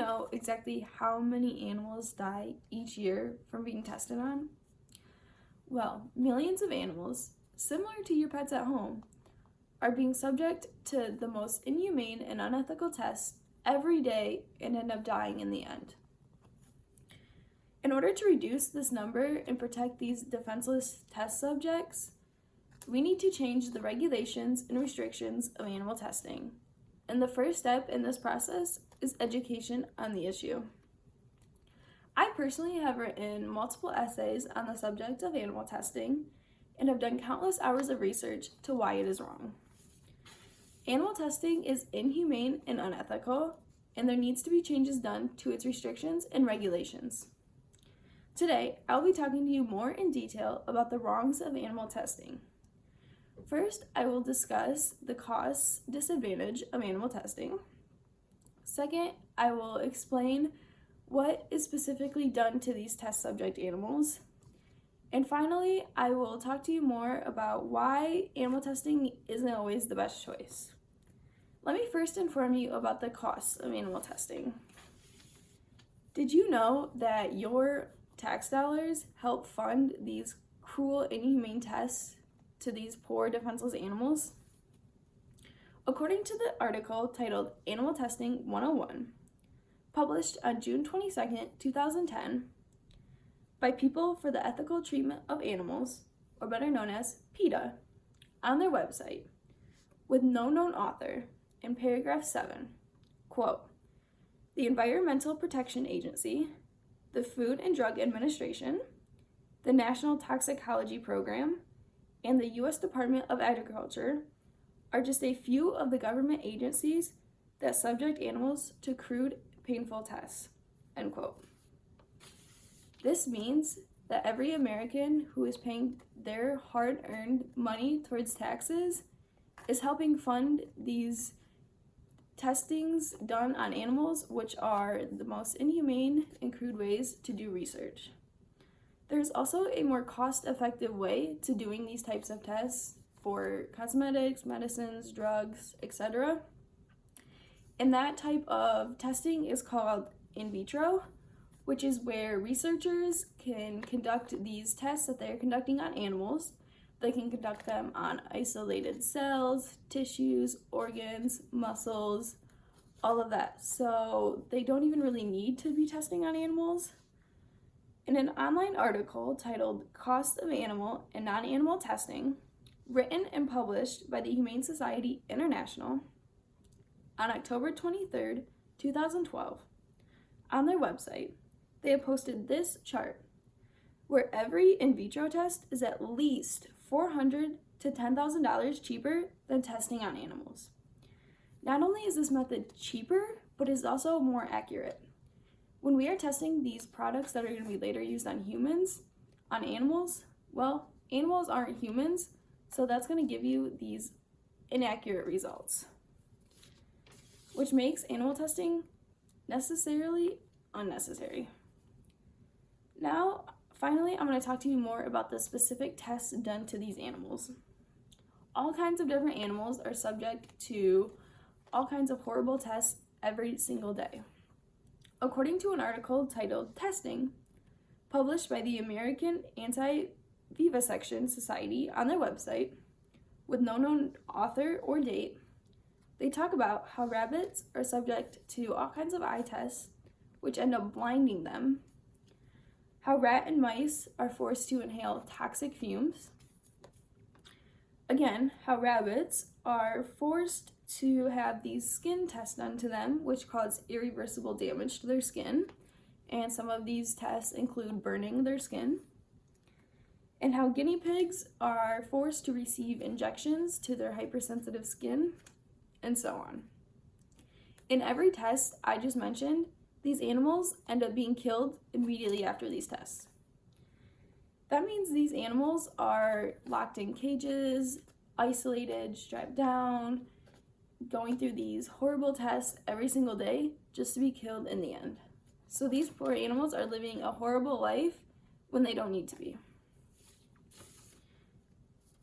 know exactly how many animals die each year from being tested on? Well, millions of animals, similar to your pets at home, are being subject to the most inhumane and unethical tests every day and end up dying in the end. In order to reduce this number and protect these defenseless test subjects, we need to change the regulations and restrictions of animal testing. And the first step in this process is education on the issue. I personally have written multiple essays on the subject of animal testing and have done countless hours of research to why it is wrong. Animal testing is inhumane and unethical, and there needs to be changes done to its restrictions and regulations. Today, I'll be talking to you more in detail about the wrongs of animal testing. First, I will discuss the cost disadvantage of animal testing. Second, I will explain what is specifically done to these test subject animals. And finally, I will talk to you more about why animal testing isn't always the best choice. Let me first inform you about the costs of animal testing. Did you know that your tax dollars help fund these cruel, inhumane tests to these poor, defenseless animals? According to the article titled Animal Testing 101, published on June 22, 2010, by People for the Ethical Treatment of Animals, or better known as PETA, on their website, with no known author, in paragraph 7, quote, "The Environmental Protection Agency, the Food and Drug Administration, the National Toxicology Program, and the U.S. Department of Agriculture are just a few of the government agencies that subject animals to crude, painful tests," end quote. This means that every American who is paying their hard-earned money towards taxes is helping fund these testings done on animals, which are the most inhumane and crude ways to do research. There's also a more cost-effective way to doing these types of tests for cosmetics, medicines, drugs, etc. And that type of testing is called in vitro, which is where researchers can conduct these tests that they're conducting on animals. They can conduct them on isolated cells, tissues, organs, muscles, all of that. So they don't even really need to be testing on animals. In an online article titled Cost of Animal and Non-Animal Testing, written and published by the Humane Society International on October 23, 2012, on their website, they have posted this chart where every in vitro test is at least $400 to $10,000 cheaper than testing on animals. Not only is this method cheaper, but it is also more accurate. When we are testing these products that are going to be later used on humans, on animals, well, animals aren't humans, so that's going to give you these inaccurate results, which makes animal testing necessarily unnecessary. Now, finally, I'm going to talk to you more about the specific tests done to these animals. All kinds of different animals are subject to all kinds of horrible tests every single day. According to an article titled Testing, published by the American Anti-Vivisection Society on their website, with no known author or date, they talk about how rabbits are subject to all kinds of eye tests, which end up blinding them, how rat and mice are forced to inhale toxic fumes, again, how rabbits are forced to have these skin tests done to them, which cause irreversible damage to their skin, and some of these tests include burning their skin, and how guinea pigs are forced to receive injections to their hypersensitive skin, and so on. In every test I just mentioned, these animals end up being killed immediately after these tests. That means these animals are locked in cages, isolated, strapped down, going through these horrible tests every single day just to be killed in the end. So these poor animals are living a horrible life when they don't need to be.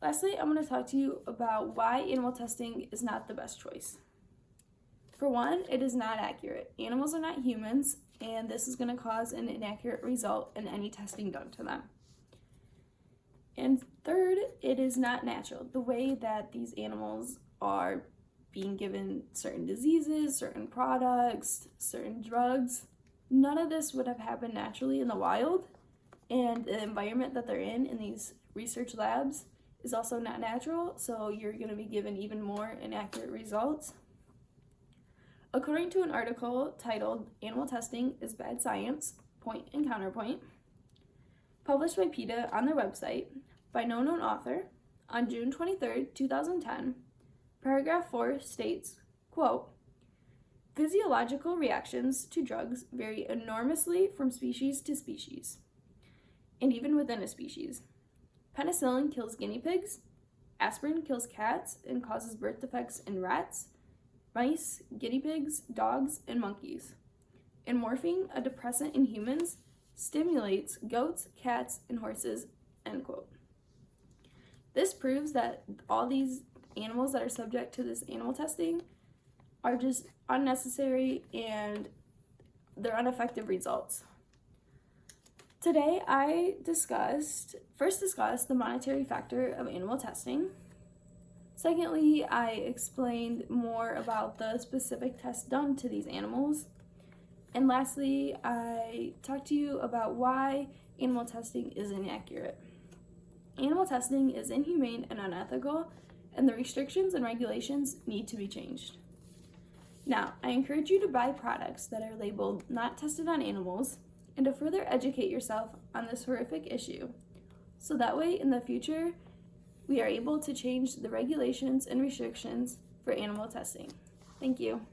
Lastly, I'm going to talk to you about why animal testing is not the best choice. For one, it is not accurate. Animals are not humans, and this is going to cause an inaccurate result in any testing done to them. And third, it is not natural. The way that these animals are being given certain diseases, certain products, certain drugs, none of this would have happened naturally in the wild, and the environment that they're in these research labs is also not natural, so you're going to be given even more inaccurate results. According to an article titled "Animal Testing is Bad Science, Point and Counterpoint," published by PETA on their website by no known author on June 23, 2010, paragraph 4 states, quote, "Physiological reactions to drugs vary enormously from species to species, and even within a species. Penicillin kills guinea pigs, aspirin kills cats and causes birth defects in rats, mice, guinea pigs, dogs, and monkeys. And morphine, a depressant in humans, stimulates goats, cats, and horses," end quote. This proves that all these animals that are subject to this animal testing are just unnecessary and they're ineffective results. Today I first discussed the monetary factor of animal testing. Secondly, I explained more about the specific tests done to these animals. And lastly, I talked to you about why animal testing is inaccurate. Animal testing is inhumane and unethical, and the restrictions and regulations need to be changed. Now, I encourage you to buy products that are labeled "not tested on animals" and to further educate yourself on this horrific issue, so that way in the future we are able to change the regulations and restrictions for animal testing. Thank you.